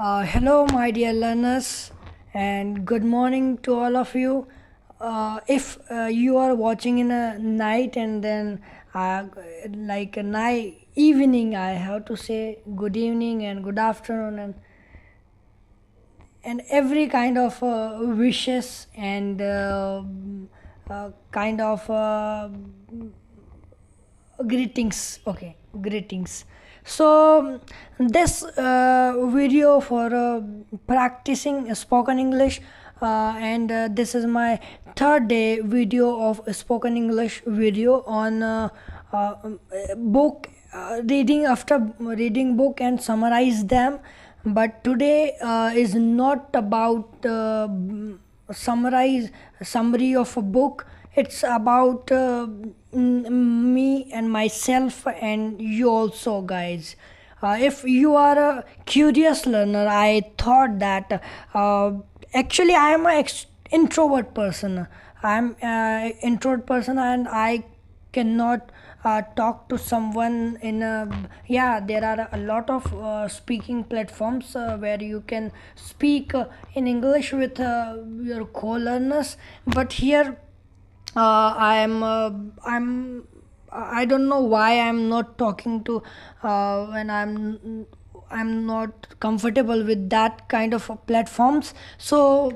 Hello, my dear learners, and good morning to all of you. If you are watching in a night and then like a night evening, I have to say good evening and good afternoon and every kind of wishes and kind of greetings. Okay, greetings. So this video for practicing spoken English, and this is my third day video of spoken English video on book, reading after reading book and summarize them. But today is not about summary of a book. It's about me and myself and you also, guys. If you are a curious learner, I thought that actually I am an introvert person. I'm introvert person and I cannot talk to someone in a, yeah, there are a lot of speaking platforms where you can speak in English with your co-learners, but here I don't know why I'm not talking to when I'm not comfortable with that kind of platforms. So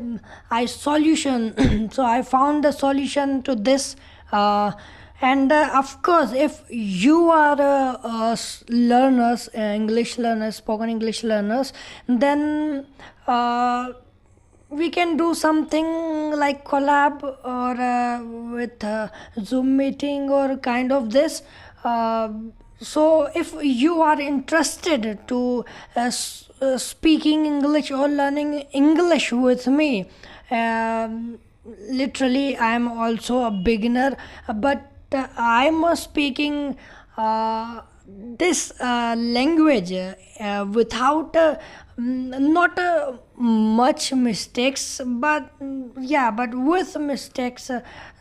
I solution so I found the solution to this. And of course, if you are learners, English learners, spoken English learners, then we can do something like collab or with Zoom meeting or kind of this. So if you are interested to speaking English or learning English with me, literally I am also a beginner, but I'm speaking this language without not much mistakes, but yeah, but with mistakes,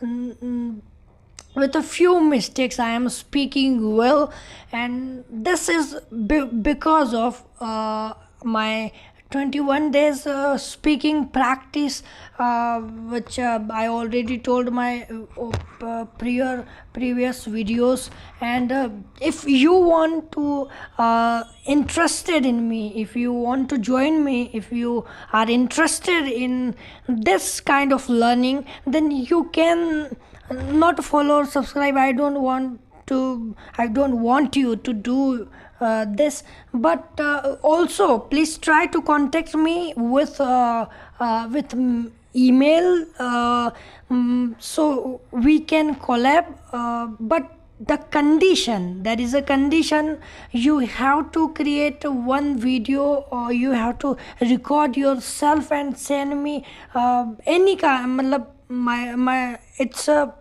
with a few mistakes I am speaking well. And this is because of my 21 days speaking practice, which I already told my previous videos. And if you want to interested in me, if you want to join me, if you are interested in this kind of learning, then you can not follow or subscribe. I don't want you to do this, but also please try to contact me with email, so we can collab, but the condition, there is a condition: you have to create one video or you have to record yourself and send me any kind, my it's a,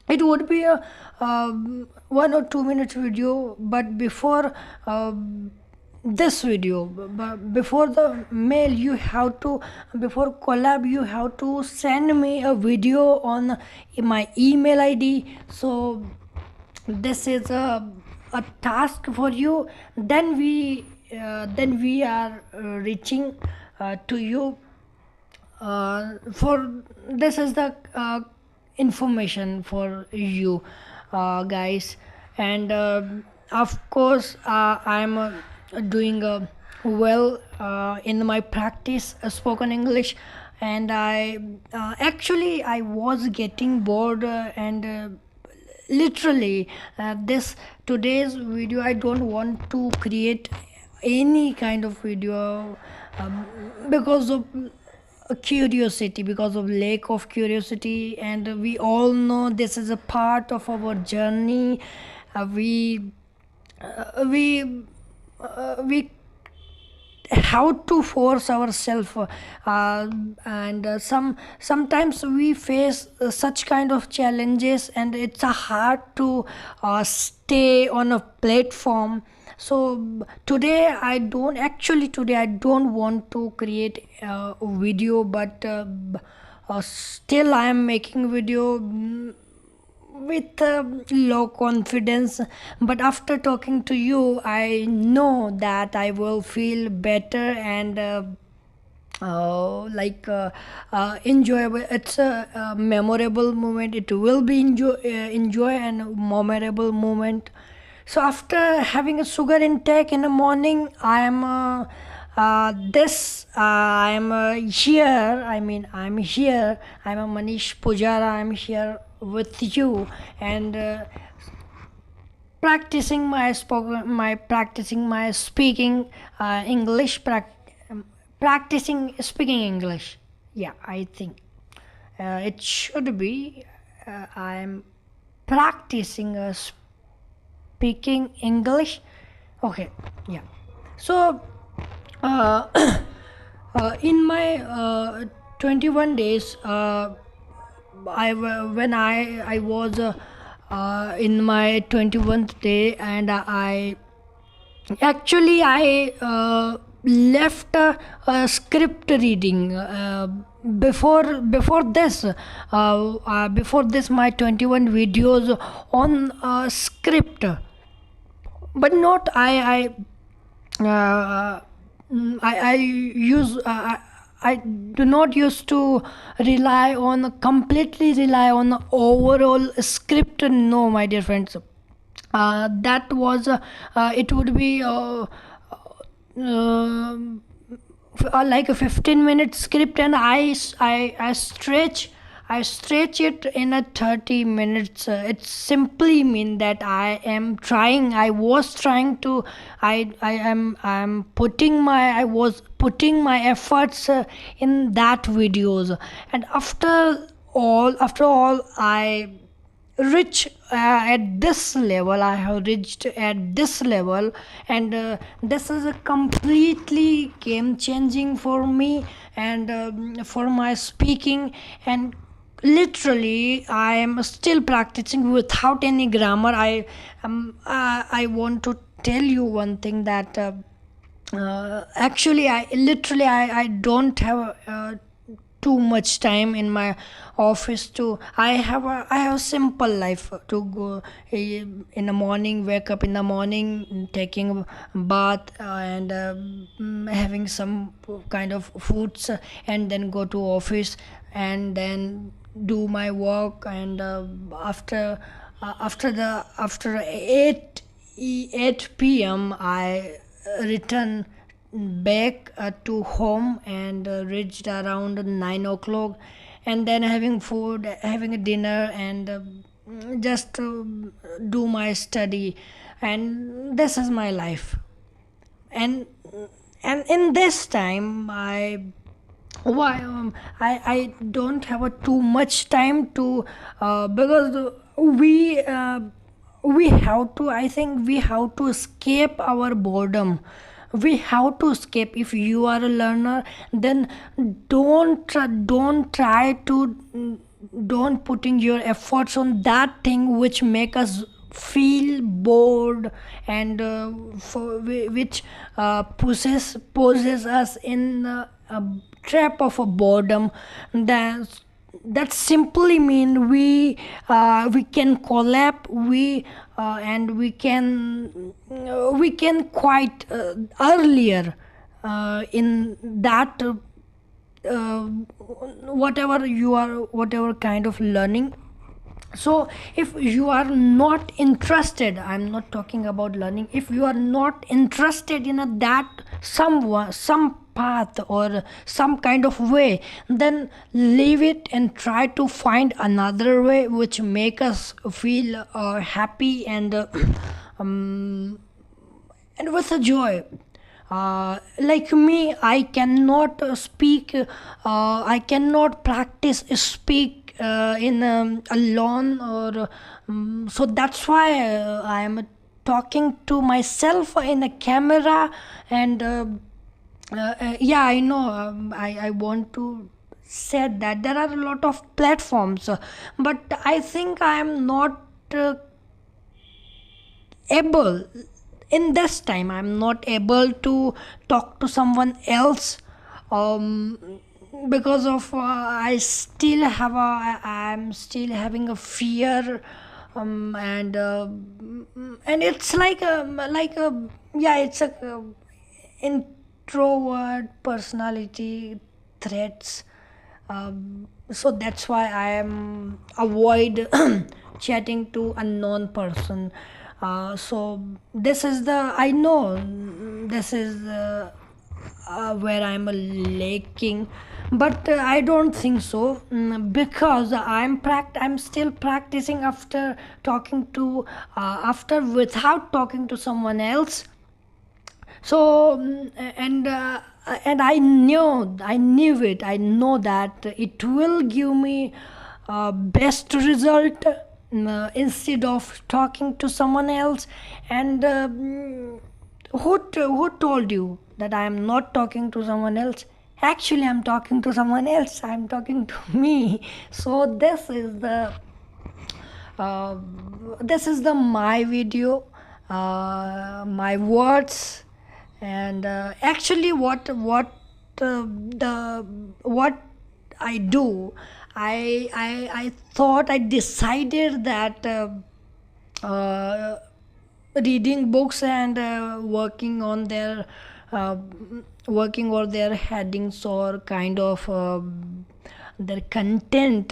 it would be a 1 or 2 minute video, but before this video, before the mail, you have to, before collab, you have to send me a video on my email ID. So this is a task for you. Then we are reaching to you for this is the information for you, guys. And of course I'm doing well in my practice spoken English. And I actually I was getting bored, and literally this today's video I don't want to create any kind of video, because of curiosity, because of lack of curiosity. And we all know this is a part of our journey. We how to force ourselves, and sometimes we face such kind of challenges, and it's hard to stay on a platform. So today I don't want to create a video, but still I am making video, with low confidence, but after talking to you I know that I will feel better and enjoyable. It's a memorable moment. It will be enjoy and memorable moment. So after having a sugar intake in the morning, I am this I am here. I mean, I'm here. I'm a Manish Pujara. I'm here with you and practicing my speaking English. Practicing speaking English. Yeah, I think it should be. I'm practicing speaking English. Okay, yeah. So, uh, in my 21 days, when I was in my 21st day, and I left script reading before this my 21 videos on script, but not I use I do not used to completely rely on the overall script. No, my dear friends, that was it would be like a 15-minute script, and I stretch it in a 30 minutes. It simply mean that I was trying to I was putting my efforts in that videos, and after all I reach at this level. I have reached at this level, and this is a completely game changing for me, and for my speaking. And literally I am still practicing without any grammar. I want to tell you one thing, that actually I don't have too much time in my office. To I have a simple life to go in the morning, wake up in the morning, taking a bath, and having some kind of foods, and then go to office, and then do my work. And after 8 p.m. I return back to home, and reached around 9 o'clock, and then having food, having a dinner, and just do my study. And this is my life. And in this time I don't have too much time to because we have to, I think we have to escape our boredom. We have to escape. If you are a learner, then don't try to don't putting your efforts on that thing which make us feel bored, and which poses us in a trap of a boredom. That simply mean we can collapse, and we can quite earlier in that whatever kind of learning. So if you are not interested, I'm not talking about learning, if you are not interested in some path or some kind of way, then leave it and try to find another way which make us feel happy, and um, and with a joy. Like me, I cannot speak, I cannot practice speak in alone, or so that's why I am talking to myself in a camera. And yeah, I know, I want to said that there are a lot of platforms, but I think I am not able, in this time I'm not able to talk to someone else, um, because of I'm still having a fear and it's like a yeah, it's a introvert personality threats. So that's why I am avoid chatting to unknown person. So this is the I know this is where I'm lacking, but I don't think so, because I'm still practicing after talking to after without talking to someone else. So and I knew it, I know that it will give me best result, instead of talking to someone else. And who told you that I am not talking to someone else? Actually, I'm talking to someone else, I'm talking to me. So uh, this is the my video, my words. And actually the what I do, I thought I decided that uh, reading books and uh, working on their headings or kind of their content.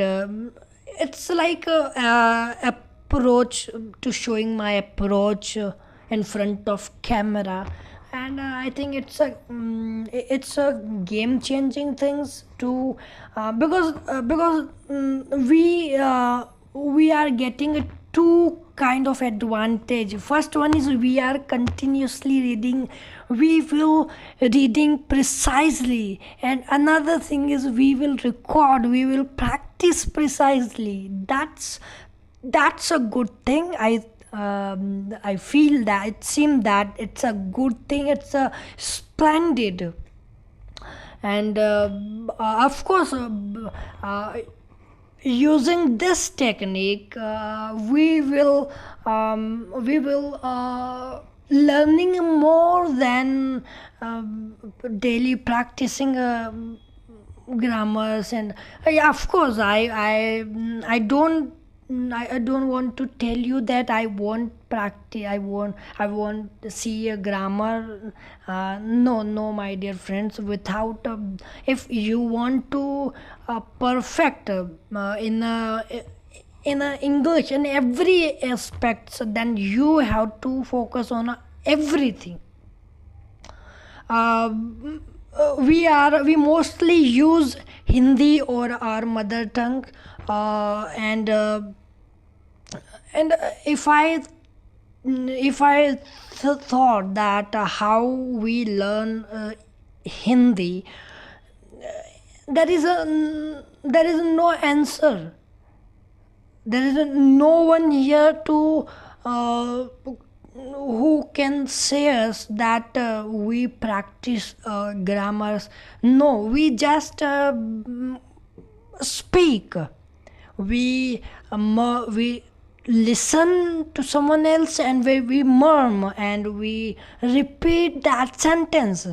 It's like a approach to showing my approach in front of camera. And I think it's a game changing things to because we are getting a two kind of advantage. First one is we are continuously reading, we will reading precisely. And another thing is we will record, we will practice precisely. That's a good thing. I feel that it seems that it's a good thing, it's a splendid. And of course uh, using this technique we will learning more than daily practicing grammars. And yeah, of course I don't want to tell you that I won't practice, I won't see a grammar. No, no, my dear friends. Without if you want to perfect in a English in every aspect, so then you have to focus on everything. uh, we mostly use Hindi or our mother tongue. And if I thought that how we learn Hindi, there is no answer. There is no one here to who can say us that we practice grammars. No, we just speak. We listen to someone else and we murmur and we repeat that sentence.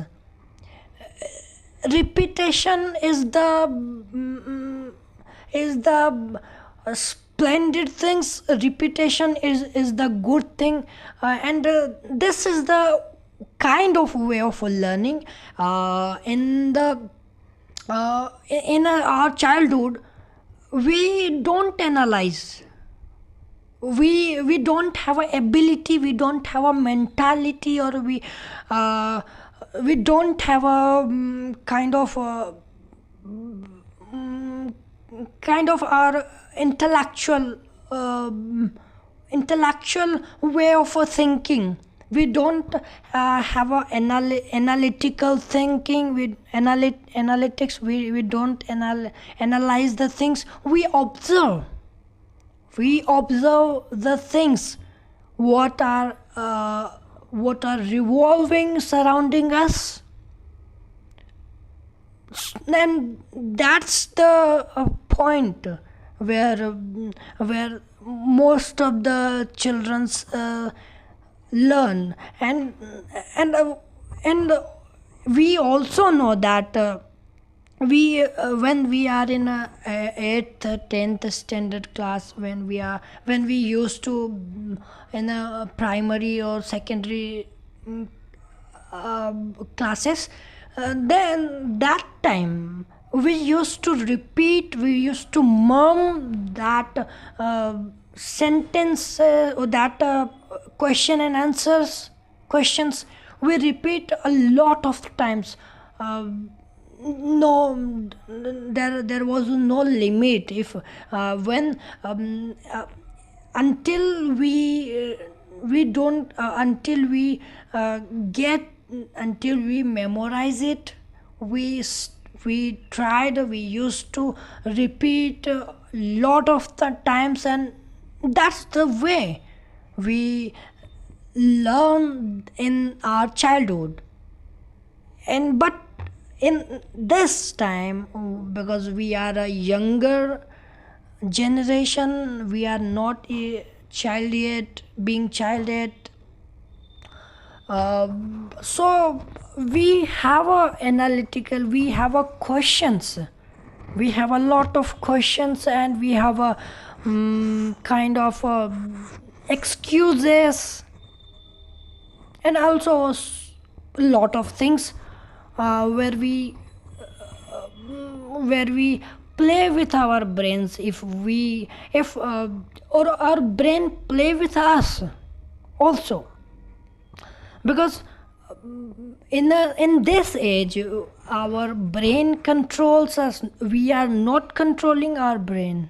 Repetition is the splendid things. Repetition is the good thing. And this is the kind of way of learning. In our childhood we don't analyze, we don't have a ability, we don't have a mentality, or uh, we don't have a kind of our intellectual way of thinking. We don't have a analytical thinking with analytics. We don't analyze the things. We observe the things what are revolving surrounding us. And that's the point where most of the children's learn. And and we also know that we when we are in a 8th 10th standard class, when we used to in a primary or secondary classes, then that time we used to repeat, we used to mum that sentence, or that question and answers questions we repeat a lot of times. uh, no, there was no limit. If when until we don't until we get until we memorize it, we tried, we used to repeat a lot of the times, and that's the way we learn in our childhood. And but in this time, because we are a younger generation, we are not a child yet, being child yet. So we have a analytical, we have a questions, we have a lot of questions, and we have a kind of excuses, and also a lot of things where we play with our brains. If or our brain play with us also, because in this age our brain controls us, we are not controlling our brain.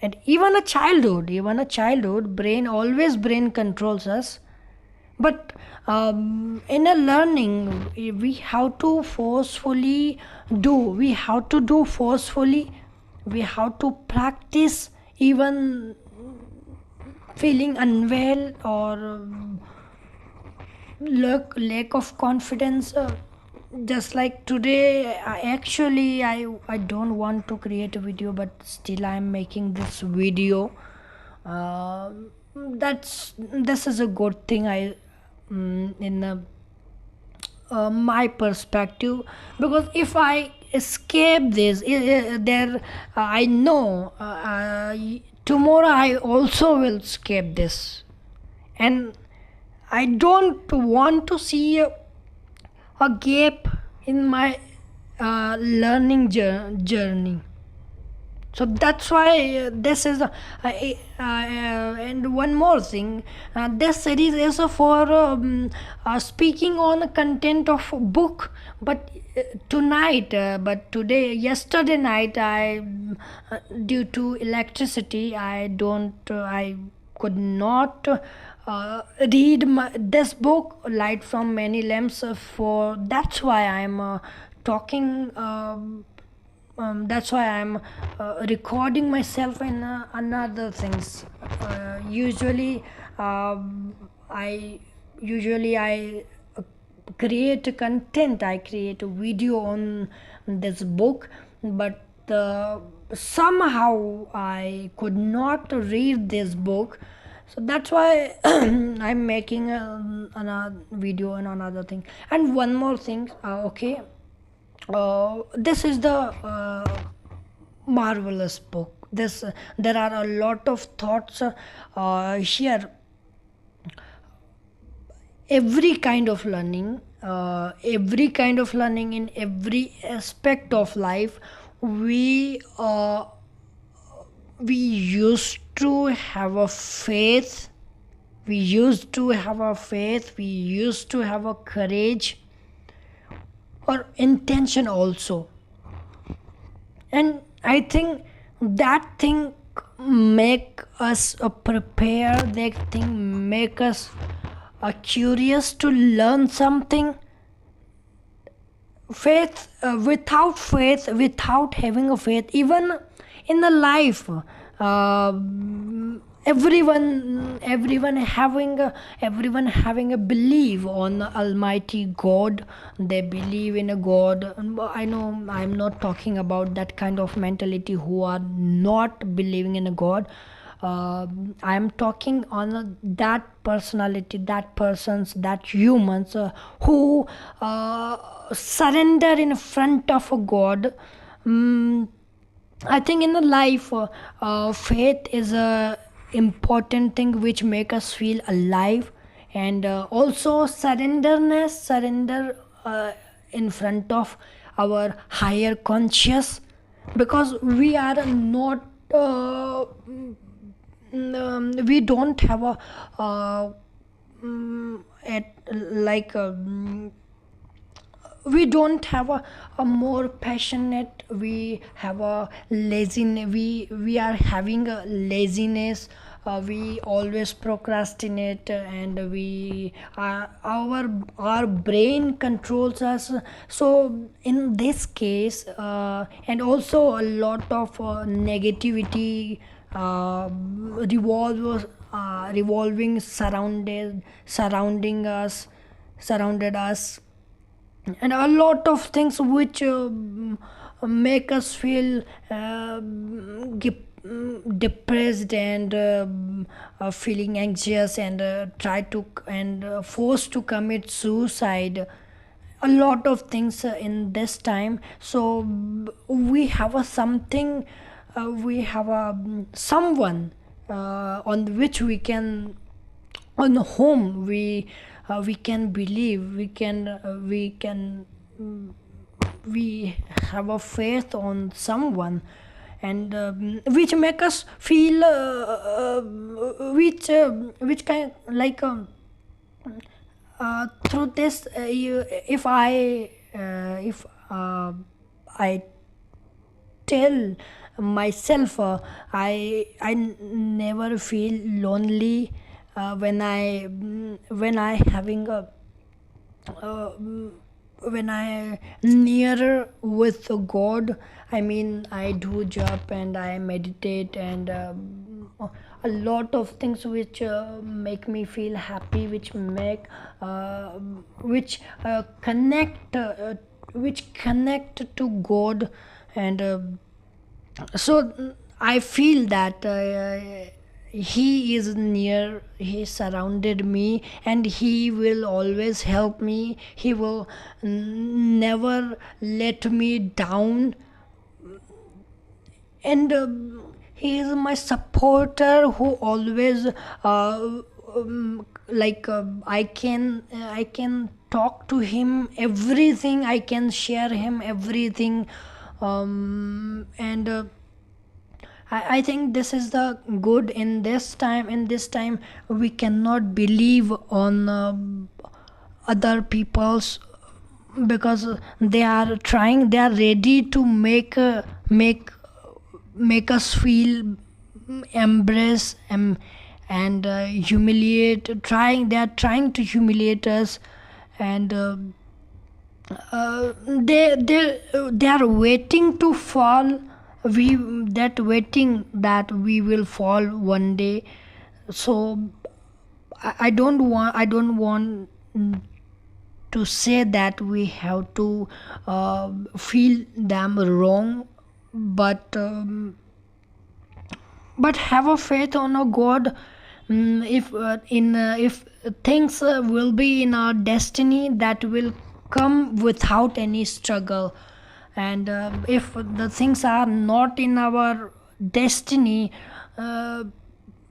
And even a childhood brain, always brain controls us. But in a learning, we have to forcefully we have to do forcefully, we have to practice, even feeling unwell or lack of confidence. Just like today, I don't want to create a video, but still I'm making this video. uh, this is a good thing. In my perspective, because if I escape this, there I know tomorrow I also will escape this, and I don't want to see a gap in my journey. So that's why this is and one more thing, this series is for speaking on the content of a book. But today, yesterday night, I due to electricity, I could not read this book, Light from Many Lamps. For that's why I'm talking that's why I'm recording myself in another things. Usually I usually I create content, I create a video on this book. But somehow I could not read this book, so that's why I'm making another video on another thing. And one more thing, okay, this is the marvelous book. This There are a lot of thoughts here. Every kind of learning, in every aspect of life, we we used to have a faith. We used to have a courage or intention also. And I think that thing make us prepare, that thing make us curious to learn something. Without having a faith, even in the life, uh, everyone having a belief on Almighty God. They believe in a God. I know I'm not talking about that kind of mentality who are not believing in a God. I'm talking on that personality, that persons, that humans who surrender in front of a God. Mm, I think in the life, faith is a important thing which make us feel alive, and also surrender in front of our higher conscious, because we are not. We don't have a at like we don't have a more passionate, we have a laziness, we are having a laziness, we always procrastinate, and we our brain controls us. So in this case, and also a lot of negativity revolving surrounded us, and a lot of things which make us feel depressed, and feeling anxious, and try to and forced to commit suicide, a lot of things in this time. So we have a something, we have a someone on which on whom we can believe, we have a faith on someone, and which make us feel which kind like through this, if I tell myself, never feel lonely when I having a uh, when I nearer with God. I mean, I do job and I meditate, and a lot of things which make me feel happy, uh, which connect to God, and so I feel that he is near, he surrounded me, and he will always help me, he will never let me down, and he is my supporter who always I can talk to him everything, I can share him everything, and I think this is the good in this time. In this time, we cannot believe on other people's, because they are ready to make us feel embrace, and humiliate, they are trying to humiliate us, and they are waiting to fall, we that waiting that we will fall one day. So I don't want to say that we have to feel them wrong, but have a faith on a God. If things will be in our destiny, that will come without any struggle, and if the things are not in our destiny, uh,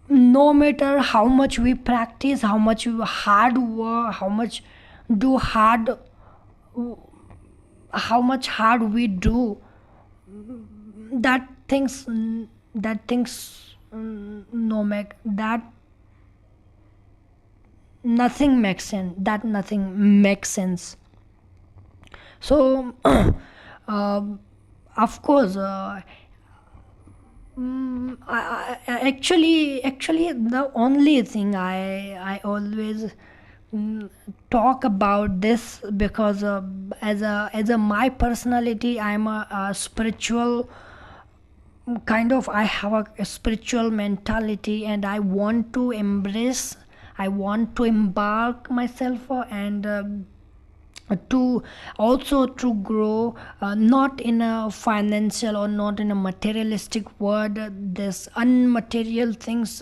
no matter how much we practice, how much hard work, do hard how much hard we do, that things no make that nothing makes sense. So of course, actually the only thing I always talk about this, because as a my personality, I'm a spiritual kind of, I have a spiritual mentality, and I want to embrace, I want to embark myself, and to also to grow, not in a financial or not in a materialistic word, this unmaterial things,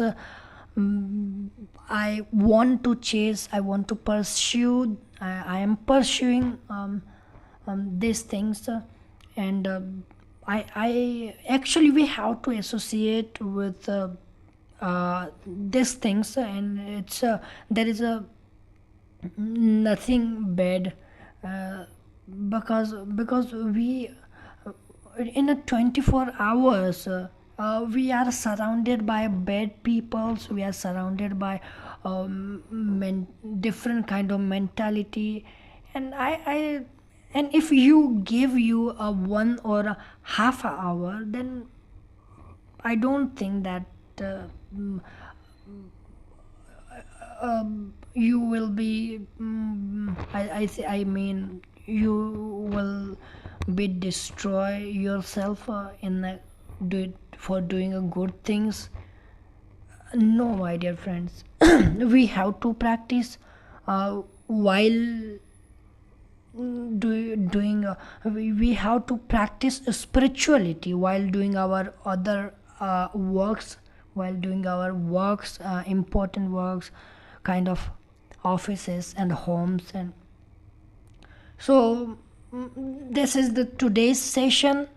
I want to chase, I want to pursue, I am pursuing, these things, and I actually we have to associate with these things, and it's there is a nothing bad, uh, because we in a 24 hours, we are surrounded by bad peoples, we are surrounded by different kind of mentality. And I and if you give you a 1 or a half hour, then I don't think that uh, mm, you will be I mean you will be destroy yourself in do it for doing a good things. No, my dear friends, we have to practice while doing we have to practice spirituality while doing our other works, while doing our works, important works, kind of offices and homes. And so this is the today's session,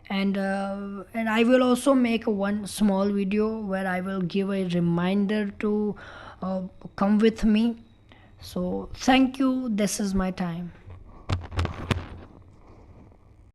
and I will also make one small video where I will give a reminder to uh, come with me. So thank you, this is my time.